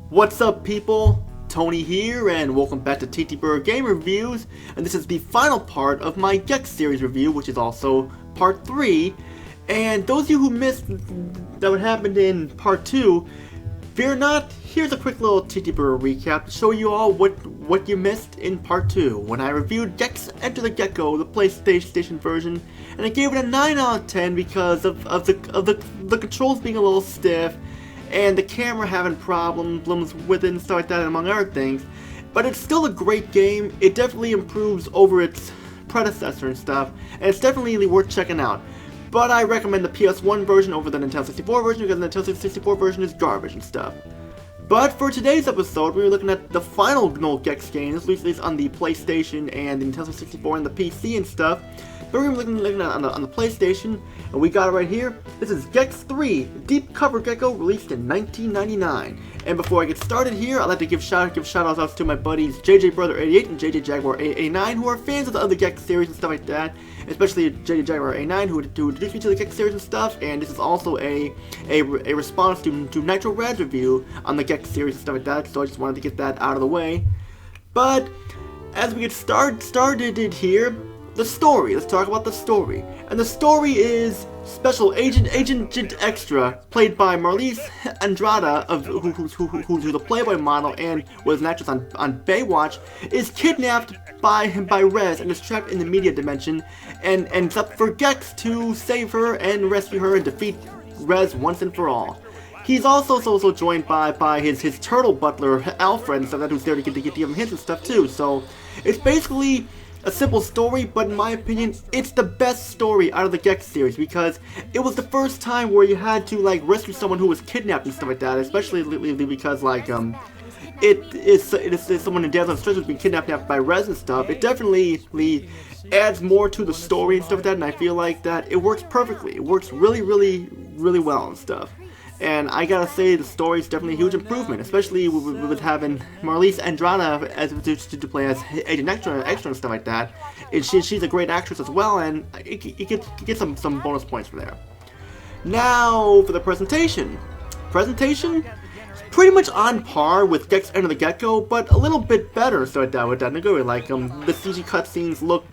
What's up, people? Tony here, and welcome back to TTBurger Game Reviews, and this is the final part of my Gex Series review, which is also part 3. And those of you who missed that what happened in part 2, fear not, here's a quick little TTBurger recap to show you all what you missed in part 2, when I reviewed Gex Enter the Gecko, the PlayStation version, and I gave it a 9 out of 10 because of the controls being a little stiff, and the camera having problems with it and stuff like that, among other things. But it's still a great game. It definitely improves over its predecessor and stuff, and it's definitely worth checking out. But I recommend the PS1 version over the Nintendo 64 version because the Nintendo 64 version is garbage and stuff. But for today's episode, we're looking at the final Gex games, released on the PlayStation and the Nintendo 64 and the PC and stuff. But we're looking at on the PlayStation, and we got it right here. This is Gex 3, Deep Cover Gecko, released in 1999. And before I get started here, I'd like to give shout outs to my buddies JJ Brother 88 and JJ Jaguar 89, who are fans of the Gex series and stuff like that. Especially JJ Jaguar 89, who introduced me to the Gex series and stuff. And this is also a response to Nitro Rad's review on the Gex series and stuff like that. So I just wanted to get that out of the way. But as we get started here. The story. Let's talk about the story. And the story is Special Agent Extra, played by Marlise Andrada, who's a Playboy model and was an actress on Baywatch, is kidnapped by Rez and is trapped in the media dimension, and it's up for Gex to save her and rescue her and defeat Rez once and for all. He's also joined by his turtle butler Alfred and stuff, that who's there to give him hints and stuff too. So it's basically a simple story, but in my opinion, it's the best story out of the Gex series because it was the first time where you had to rescue someone who was kidnapped and stuff like that. Especially because it is someone in Deadly Stress who's been kidnapped by Rez and stuff. It definitely adds more to the story and stuff like that, and I feel like that it works perfectly. It works really well and stuff. And I gotta say, the story is definitely a huge improvement, especially with having Marlise Andrada as to play as Agent Extra and stuff like that. And she's a great actress as well, and you get some bonus points from there. Now for the presentation. Presentation is pretty much on par with Gex Enter the Gecko, but a little bit better. So with that, the CG cutscenes look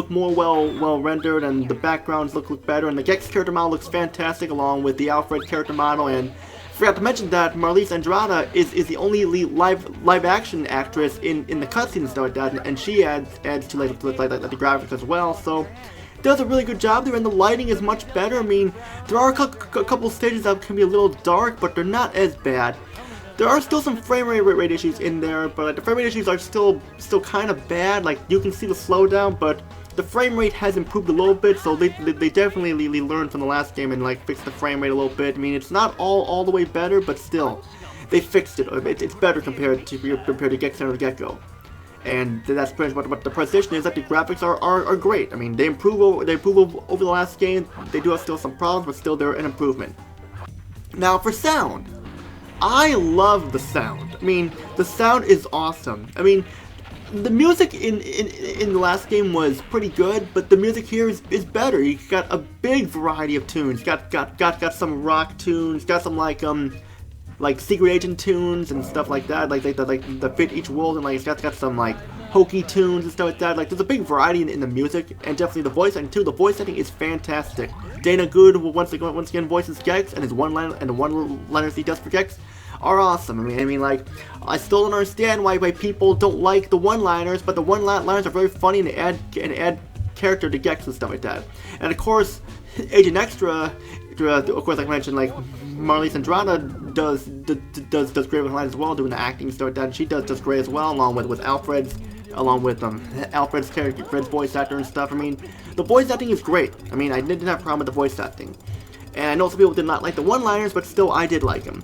more well rendered, and the backgrounds look better, and the Gex character model looks fantastic along with the Alfred character model. And forgot to mention that Marlise Andrada is the only live action actress in the cutscenes and stuff like that, and she adds to the graphics as well. So does a really good job there, and the lighting is much better. I mean, there are a couple stages that can be a little dark, but they're not as bad. There are still some frame rate issues in there, but the frame rate issues are still kind of bad. You can see the slowdown, but the frame rate has improved a little bit, so they definitely learned from the last game and fixed the frame rate a little bit. I mean, it's not all the way better, but still, they fixed it. It's better compared to Gex Enter the Gecko. And that's pretty much what the presentation is. That the graphics are great. I mean, they improve over the last game. They do have still some problems, but still they're an improvement. Now for sound. I love the sound. I mean, the sound is awesome. I mean, the music in the last game was pretty good, but the music here is better. You got a big variety of tunes. Got some rock tunes. Got some secret agent tunes and stuff like that. That fit each world, and it's got some hokey tunes and stuff like that. There's a big variety in the music, and definitely the voice acting too. The voice acting is fantastic. Dana Good once again voices Gex, and his one-liners he does for Gex are awesome. I mean, I still don't understand why people don't like the one-liners, but the one-liners are very funny and add character to Gex and stuff like that. And of course, Agent Extra, of course, like I mentioned, Marlise Andrada does great with lines as well, doing the acting and stuff like that. And she does great as well, along with Alfred's character, Fred's voice actor and stuff. I mean, the voice acting is great. I mean, I didn't have a problem with the voice acting. And I know some people did not like the one-liners, but still, I did like them.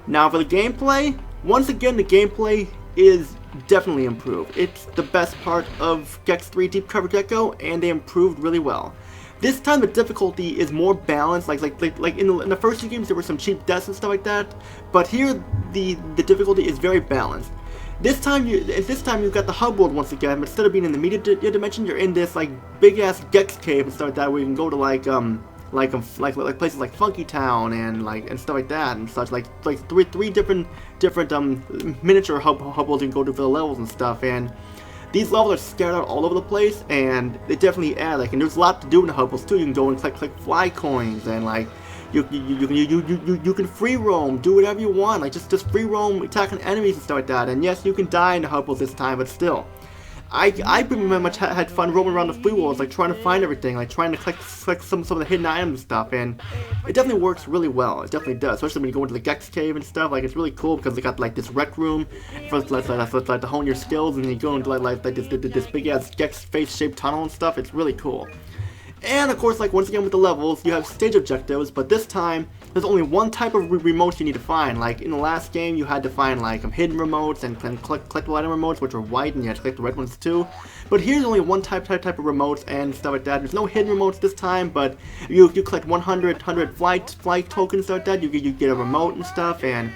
Now for the gameplay, once again, the gameplay is definitely improved. It's the best part of Gex 3 Deep Cover Gecko, and they improved really well. This time the difficulty is more balanced. Like in the first two games there were some cheap deaths and stuff like that, but here the difficulty is very balanced. This time you've got the hub world once again, but instead of being in the media dimension, you're in this big ass Gex cave and stuff like that, where you can go to like places like Funky Town and stuff like that and such, like three different miniature hubbles you can go to for the levels and stuff. And these levels are scattered out all over the place, and they definitely add, like, and there's a lot to do in the hubbles too. You can go and collect fly coins, and like you can free roam, do whatever you want, like just free roam, attacking enemies and stuff like that. And yes, you can die in the hubbles this time, but still, I pretty much had fun roaming around the free worlds, like trying to find everything, like trying to collect some of the hidden items and stuff, and it definitely works really well. It definitely does, especially when you go into the Gex cave and stuff. Like, it's really cool because they got like this rec room for like to hone your skills, and you go into like this big ass Gex face shaped tunnel and stuff. It's really cool. And of course, like, once again with the levels, you have stage objectives, but this time there's only one type of remotes you need to find. Like in the last game, you had to find like hidden remotes and collectible item remotes, which were white, and you had to collect the red ones too. But here's only one type of remotes and stuff like that. There's no hidden remotes this time, but you collect 100 flight tokens, stuff like that. You get a remote and stuff, and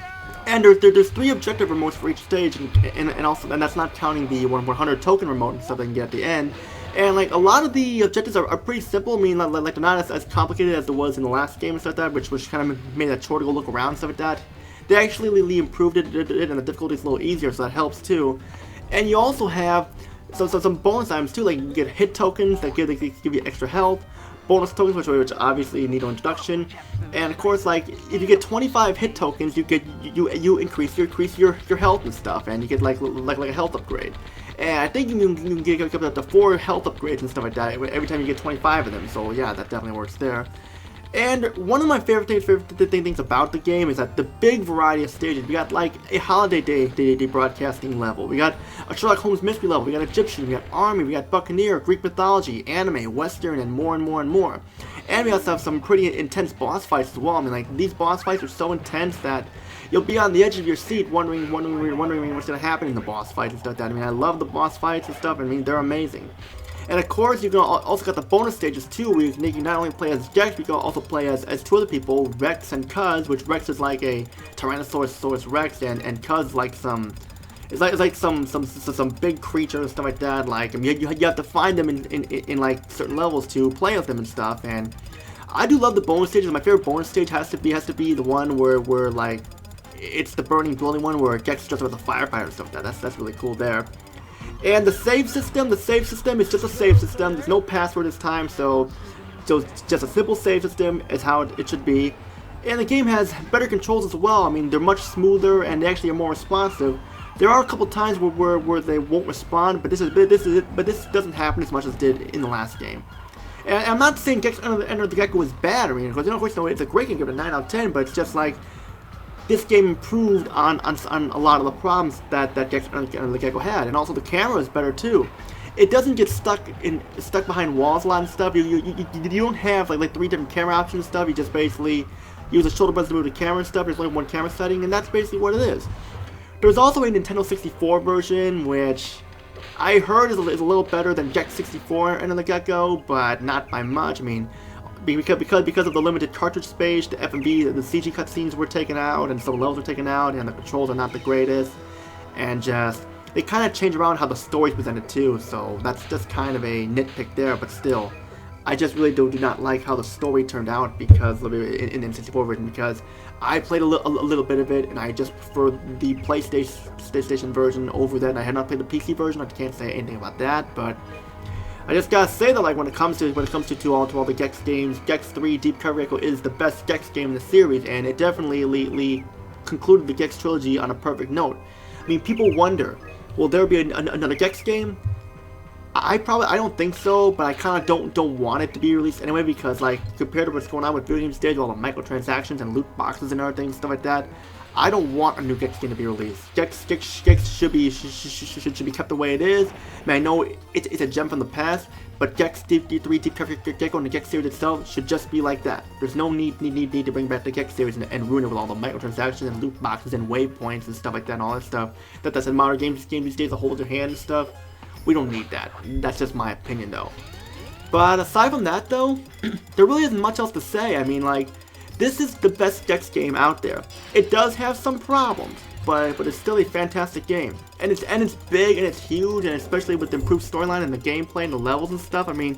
there's 3 objective remotes for each stage, and that's not counting the 100 token remote and stuff that you can get at the end. And like a lot of the objectives are pretty simple. I mean, like they're not as complicated as it was in the last game and stuff like that, which kind of made that chore to go look around and stuff like that. They actually improved it, and the difficulty is a little easier, so that helps too. And you also have some bonus items too, like you get hit tokens that give you extra health, bonus tokens which obviously need no introduction, and of course, like if you get 25 hit tokens, you increase your health and stuff, and you get like a health upgrade. And I think you can get up to 4 health upgrades and stuff like that every time you get 25 of them. So yeah, that definitely works there. And one of my favorite things about the game is that the big variety of stages. We got like a holiday day broadcasting level. We got a Sherlock Holmes mystery level. We got Egyptian. We got Army. We got Buccaneer, Greek mythology, anime, Western, and more and more and more. And we also have some pretty intense boss fights as well. I mean, like these boss fights are so intense that you'll be on the edge of your seat wondering what's going to happen in the boss fights and stuff like that. I mean, I love the boss fights and stuff. I mean, they're amazing. And of course, you can also got the bonus stages too, where you can not only play as Gex, but you can also play as 2 other people, Rex and Cuz, which Rex is like a Tyrannosaurus Rex, and Cuz like some big creature and stuff like that. Like, I mean, you have to find them in like certain levels to play with them and stuff. And I do love the bonus stages. My favorite bonus stage has to be the one where like it's the burning building one where Gex is just with a firefighter and stuff like that. That's really cool there. And the save system is just a save system. There's no password this time, so just a simple save system is how it should be. And the game has better controls as well. I mean, they're much smoother and they actually are more responsive. There are a couple times where they won't respond, but this doesn't happen as much as it did in the last game. And I'm not saying Gex Enter the Gecko is bad. I mean, because of course, it's a great game, give it a 9 out of 10. But it's just like this game improved on a lot of the problems that Gex Enter the Gecko had, and also the camera is better too. It doesn't get stuck behind walls a lot and stuff. You don't have like 3 different camera options and stuff. You just basically use the shoulder buttons to move the camera and stuff. There's only one camera setting, and that's basically what it is. There's also a Nintendo 64 version, which I heard is a little better than Gex 64 Enter the Gecko, but not by much. I mean, because of the limited cartridge space, the FMV, the CG cutscenes were taken out, and some levels were taken out, and the controls are not the greatest, and just they kind of change around how the story's presented too. So that's just kind of a nitpick there, but still, I just really do not like how the story turned out because in 64 version, because I played a little bit of it, and I just prefer the PlayStation version over that. And I have not played the PC version. I can't say anything about that, but I just gotta say that, like, when it comes to all the Gex games, Gex 3 Deep Cover Echo is the best Gex game in the series, and it definitely concluded the Gex trilogy on a perfect note. I mean, people wonder, will there be another Gex game? I don't think so, but I kind of don't want it to be released anyway, because like compared to what's going on with video game stage, all the microtransactions and loot boxes and everything, stuff like that, I don't want a new Gex game to be released. Gex should be kept the way it is. I mean, I know it's a gem from the past, but Gex 3 Deep Cover Gecko and the Gex series itself should just be like that. There's no need to bring back the Gex series and ruin it with all the microtransactions and loot boxes and waypoints and stuff like that and all that stuff. That's in modern games these days, to hold your hand and stuff. We don't need that. That's just my opinion, though. But aside from that, though, there really isn't much else to say. I mean, like, this is the best Gex game out there. It does have some problems, but it's still a fantastic game. And it's big and it's huge, and especially with the improved storyline and the gameplay and the levels and stuff. I mean,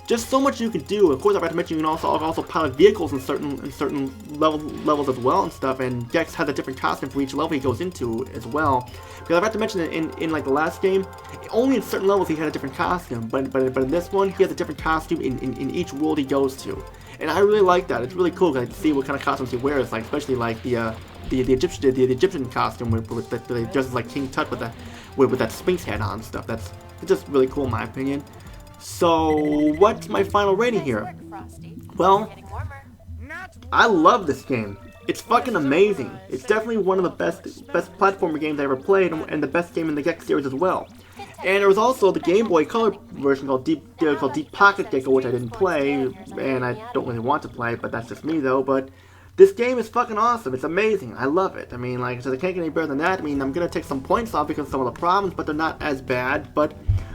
just so much you can do. Of course, I forgot to mention you can also pilot vehicles in certain levels as well and stuff. And Gex has a different costume for each level he goes into as well. Because I forgot to mention that in like the last game, only in certain levels he had a different costume. But in this one, he has a different costume in each world he goes to. And I really like that. It's really cool because I can see what kind of costumes he wears, like especially like the Egyptian costume with the dresses like King Tut with that Sphinx head on and stuff. It's just really cool in my opinion. So what's my final rating here? Well, I love this game. It's fucking amazing. It's definitely one of the best platformer games I ever played, and the best game in the Gex series as well. And there was also the Game Boy Color version called Deep Pocket Gecko, which I didn't play, and I don't really want to play, but that's just me though. But this game is fucking awesome. It's amazing. I love it. I mean, like I said, I can't get any better than that. I mean, I'm gonna take some points off because of some of the problems, but they're not as bad. But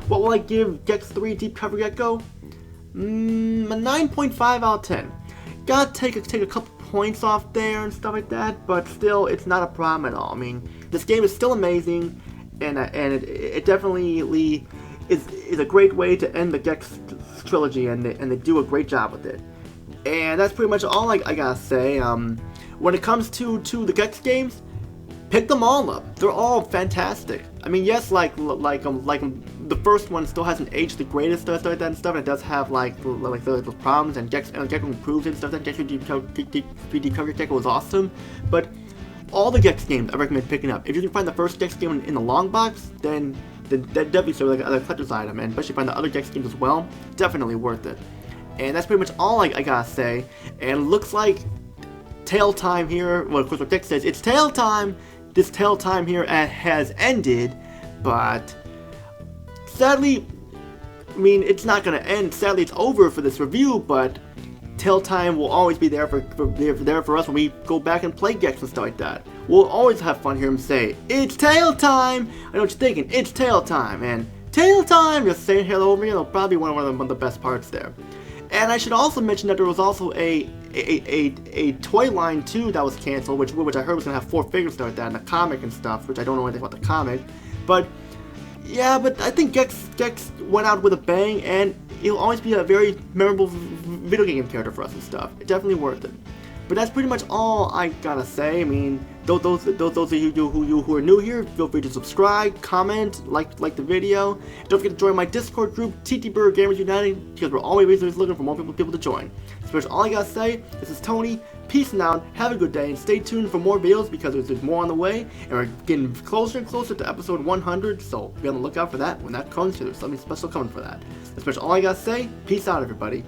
what will I give Gex 3 Deep Cover Gecko? A 9.5 out of 10. Gotta take a couple points off there and stuff like that, but still, it's not a problem at all. I mean, this game is still amazing, and it definitely is a great way to end the Gex trilogy, and they do a great job with it. And that's pretty much all I gotta say. When it comes to the Gex games, pick them all up. They're all fantastic. I mean, yes, like the first one still hasn't aged the greatest, stuff like that and stuff. And it does have like the problems, and Gecko improves it and stuff. That Gex 3D Cover Gecko is awesome, but all the Gex games I recommend picking up. If you can find the first Gex game in the long box, then definitely sort of like a collector's item, and especially find the other Gex games as well, definitely worth it. And that's pretty much all I gotta say. And it looks like tail time here. Well, of course, what Gex says, it's tail time. This tail time here has ended, but sadly, I mean, it's not gonna end. Sadly, it's over for this review, but tail time will always be there for us when we go back and play Gex and stuff like that. We'll always have fun hearing him say, "It's tail time." I know what you're thinking. It's tail time, and tail time. Just saying hello over here. It'll probably be one of the best parts there. And I should also mention that there was also a toy line too that was canceled, which I heard was gonna have 4 figures like that in the comic and stuff, which I don't know anything about the comic. But yeah, but I think Gex went out with a bang, and he'll always be a very memorable video game character for us and stuff. It's definitely worth it. But that's pretty much all I gotta say. I mean, those of you who are new here, feel free to subscribe, comment, like the video. Don't forget to join my Discord group, TTBurger Gamers United, because we're always looking for more people to join. That's pretty much all I gotta say. This is Tony. Peace out. Have a good day, and stay tuned for more videos because there's more on the way, and we're getting closer and closer to episode 100. So be on the lookout for that when that comes. There's something special coming for that. That's pretty much all I gotta say. Peace out, everybody.